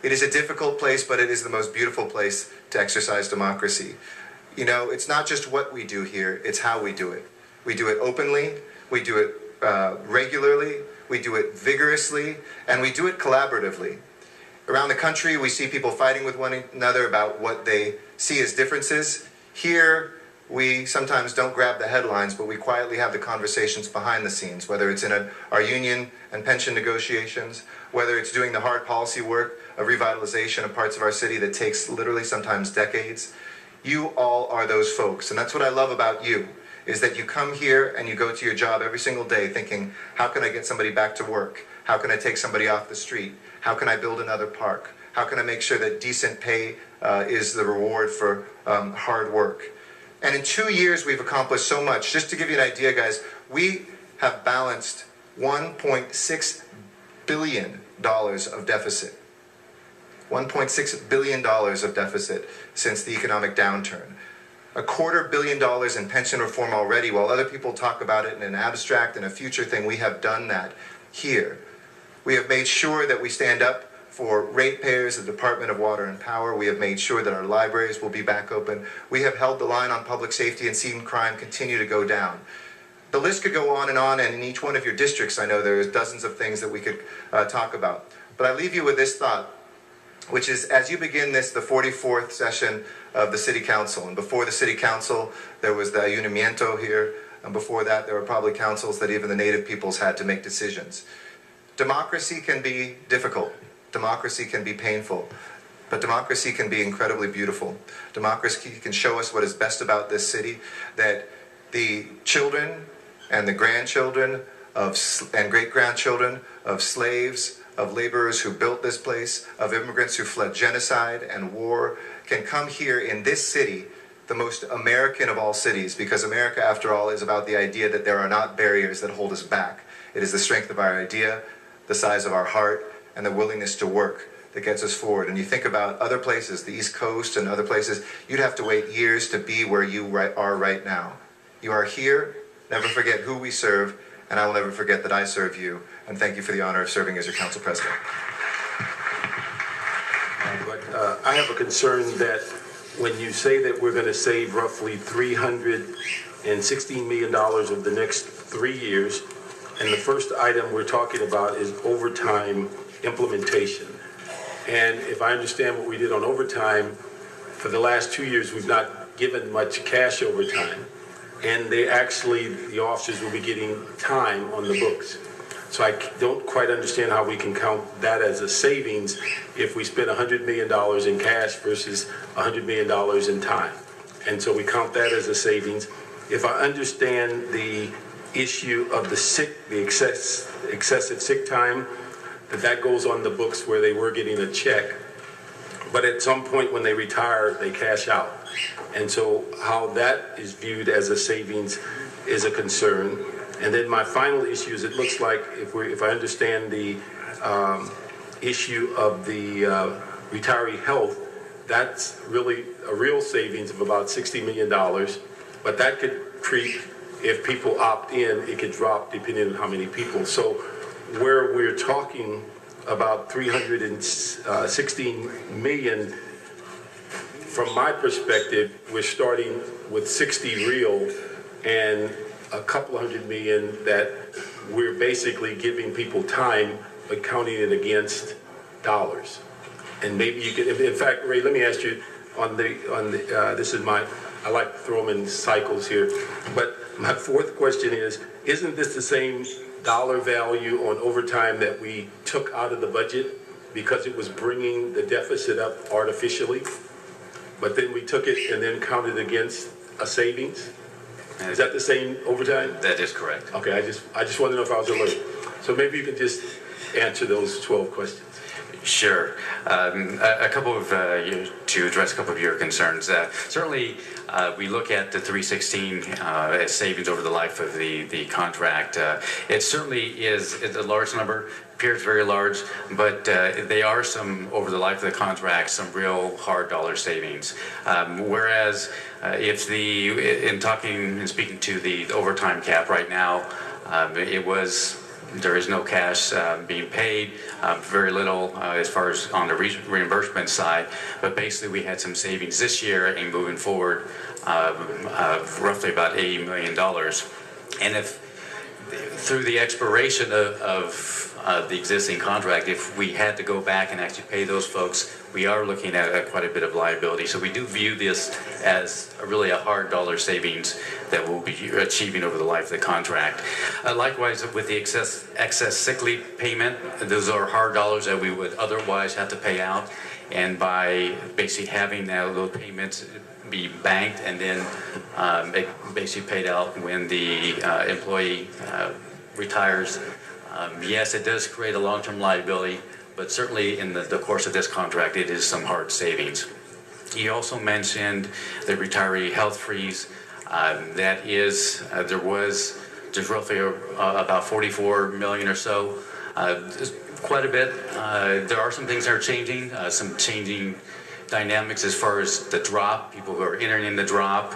It is a difficult place, but it is the most beautiful place to exercise democracy. You know, it's not just what we do here, it's how we do it. We do it openly, we do it regularly, we do it vigorously, and we do it collaboratively. Around the country, we see people fighting with one another about what they see as differences. Here, we sometimes don't grab the headlines, but we quietly have the conversations behind the scenes, whether it's in our union and pension negotiations, whether it's doing the hard policy work of revitalization of parts of our city that takes literally sometimes decades. You all are those folks, and that's what I love about you, is that you come here and you go to your job every single day thinking, how can I get somebody back to work? How can I take somebody off the street? How can I build another park? How can I make sure that decent pay is the reward for hard work? And in 2 years, we've accomplished so much. Just to give you an idea, guys, we have balanced $1.6 billion of deficit. $1.6 billion of deficit since the economic downturn. $250 million in pension reform already. While other people talk about it in an abstract and a future thing, we have done that here. We have made sure that we stand up for ratepayers, the Department of Water and Power. We have made sure that our libraries will be back open. We have held the line on public safety and seen crime continue to go down. The list could go on, and in each one of your districts, I know there's dozens of things that we could talk about. But I leave you with this thought, which is, as you begin this, the 44th session of the City Council, and before the City Council, there was the Ayuntamiento here, and before that, there were probably councils that even the native peoples had to make decisions. Democracy can be difficult. Democracy can be painful, but democracy can be incredibly beautiful. Democracy can show us what is best about this city, that the children and the grandchildren and great-grandchildren of slaves, of laborers who built this place, of immigrants who fled genocide and war, can come here in this city, the most American of all cities, because America, after all, is about the idea that there are not barriers that hold us back. It is the strength of our idea, the size of our heart, and the willingness to work that gets us forward. And you think about other places, the East Coast and other places, you'd have to wait years to be where you are right now. You are here. Never forget who we serve, and I will never forget that I serve you. And thank you for the honor of serving as your council president. I have a concern that when you say that we're going to save roughly $316 million over the next 3 years, and the first item we're talking about is overtime implementation. And if I understand what we did on overtime, for the last 2 years, we've not given much cash overtime. And the officers will be getting time on the books. So I don't quite understand how we can count that as a savings if we spend $100 million in cash versus $100 million in time. And so we count that as a savings. If I understand the issue of the excessive sick time, that goes on the books where they were getting a check, but at some point when they retire, they cash out. And so how that is viewed as a savings is a concern. And then my final issue is, it looks like if I understand the issue of the retiree health, that's really a real savings of about $60 million, but that could creep. If people opt in, it could drop depending on how many people. So where we're talking about $316 million, from my perspective, we're starting with 60 real and a couple $100 million that we're basically giving people time, but counting it against dollars. And maybe you could, in fact, Ray, let me ask you this is I like to throw them in cycles here, but my fourth question is, isn't this the same dollar value on overtime that we took out of the budget because it was bringing the deficit up artificially, but then we took it and then counted against a savings? Is that the same overtime? That is correct. Okay, I just wanted to know if I was alert. So maybe you could just answer those 12 questions. Sure. A couple of, to address a couple of your concerns. Certainly, we look at the 316 as savings over the life of the contract. It certainly is a large number, appears very large, but they are some, over the life of the contract, some real hard dollar savings. Whereas in talking and speaking to the overtime cap right now, it was There is no cash being paid, very little as far as on the reimbursement side. But basically, we had some savings this year and moving forward of roughly about $80 million. And if through the expiration of the existing contract, if we had to go back and actually pay those folks, we are looking at quite a bit of liability. So we do view this as really a hard dollar savings that we'll be achieving over the life of the contract. Likewise, with the excess sick leave payment, those are hard dollars that we would otherwise have to pay out. And by basically having those payments be banked and then basically paid out when the employee retires, yes, it does create a long-term liability, but certainly in the course of this contract, it is some hard savings. You also mentioned the retiree health freeze. That is, there was just roughly about 44 million or so, quite a bit. There are some things that are changing, some changing dynamics as far as the drop, people who are entering in the drop,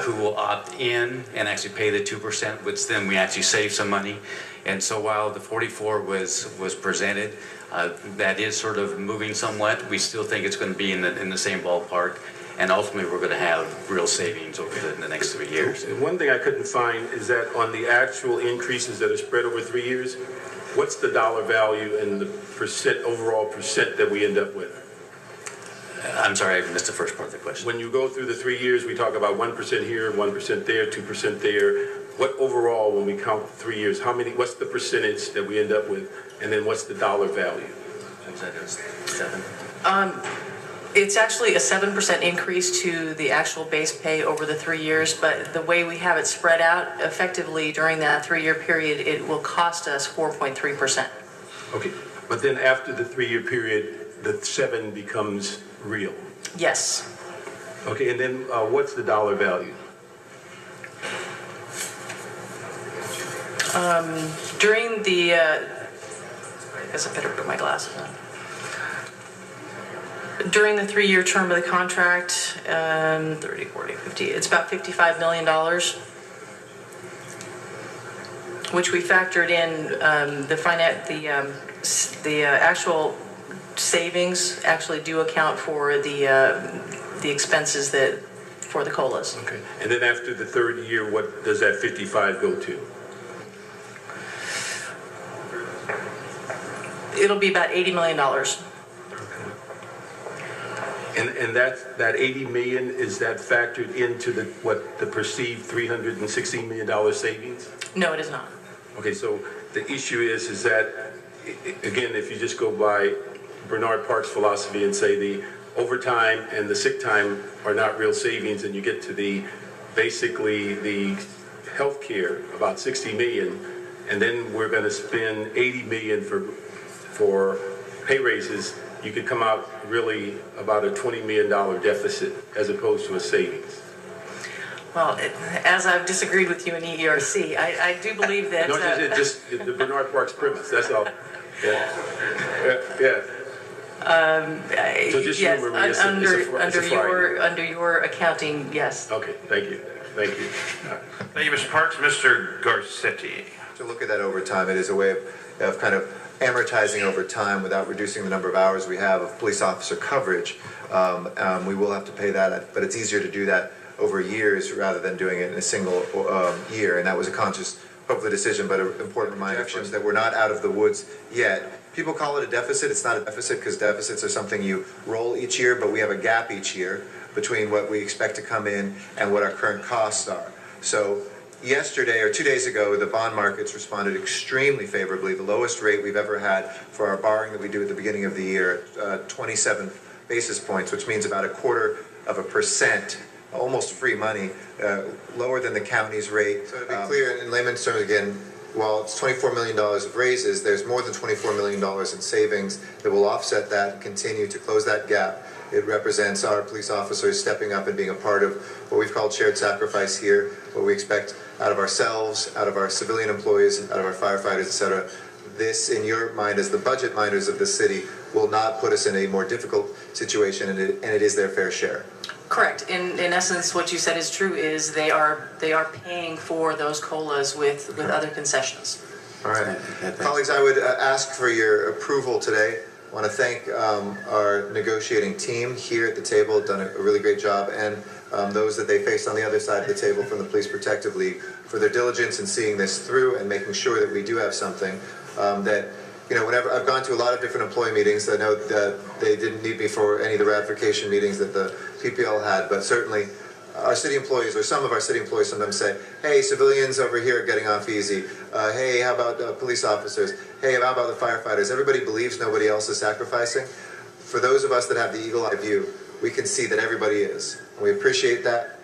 who will opt in and actually pay the 2%, which then we actually save some money. And so while the 44 was presented, that is sort of moving somewhat. We still think it's going to be in the same ballpark, and ultimately we're going to have real savings over the next 3 years. And one thing I couldn't find is that on the actual increases that are spread over 3 years, what's the dollar value and the overall percent that we end up with? I'm sorry, I missed the first part of the question. When you go through the 3 years, we talk about 1% here, 1% there, 2% there. What overall, when we count 3 years, what's the percentage that we end up with, and then what's the dollar value? Seven. It's actually a 7% increase to the actual base pay over the 3 years, but the way we have it spread out, effectively during that 3-year period, it will cost us 4.3%. Okay, but then after the 3-year period, the 7 becomes real. Yes. Okay, and then what's the dollar value? During the, I guess I better put my glasses on. During the 3-year term of the contract, 30, 40, 50, it's about $55 million, which we factored in the actual savings actually do account for the expenses for the COLAs. Okay, and then after the 3rd year, what does that 55 go to? It'll be about $80 million. And that 80 million, is that factored into the perceived $316 million savings? No, it is not. Okay, so the issue is that, again, if you just go by Bernard Park's philosophy and say the overtime and the sick time are not real savings, and you get to basically the health care, about 60 million, and then we're going to spend 80 million for pay raises, you could come out really about a $20 million deficit as opposed to a savings. Well, as I've disagreed with you in EERC, I do believe that... No, just the Bernard Park's premise, that's all. Yeah. So just yes, remember, it's a Friday. under your accounting, yes. Okay, thank you. Thank you, Mr. Parks. Mr. Garcetti. To look at that over time, it is a way of kind of amortizing over time without reducing the number of hours we have of police officer coverage. We will have to pay that, but it's easier to do that over years rather than doing it in a single year. And that was a conscious, hopefully, decision, but an important reminder for us that we're not out of the woods yet. People call it a deficit. It's not a deficit because deficits are something you roll each year, but we have a gap each year between what we expect to come in and what our current costs are. So yesterday or 2 days ago, the bond markets responded extremely favorably, the lowest rate we've ever had for our borrowing that we do at the beginning of the year, 27 basis points, which means about 0.25%, almost free money, lower than the county's rate. So to be clear, in layman's terms again, while it's $24 million of raises, there's more than $24 million in savings that will offset that and continue to close that gap. It represents our police officers stepping up and being a part of what we've called shared sacrifice here, what we expect out of ourselves, out of our civilian employees, out of our firefighters, etc. This, in your mind, as the budget minders of the city, will not put us in a more difficult situation, and it is their fair share. Correct. In essence, what you said is true. Is they are paying for those COLAs with other concessions. All right. Colleagues, I would ask for your approval today. I want to thank our negotiating team here at the table, done a really great job, and those that they faced on the other side of the table from the Police Protective League for their diligence in seeing this through and making sure that we do have something that, you know, whenever I've gone to a lot of different employee meetings, I know that they didn't need me for any of the ratification meetings that the PPL had, but certainly our city employees, or some of our city employees, sometimes say, hey, civilians over here are getting off easy. Hey, how about police officers? Hey, how about the firefighters? Everybody believes nobody else is sacrificing. For those of us that have the eagle-eye view, we can see that everybody is. We appreciate that.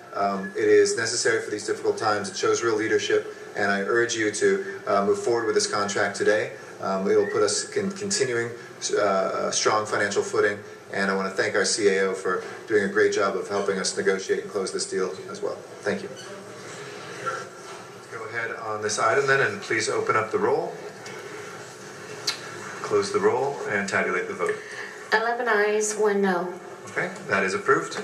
It is necessary for these difficult times. It shows real leadership, and I urge you to move forward with this contract today. It will put us in continuing strong financial footing, and I want to thank our CAO for doing a great job of helping us negotiate and close this deal as well. Thank you. Let's go ahead on this item then, and please open up the roll, close the roll, and tabulate the vote. 11 ayes, 1 no. Okay, that is approved.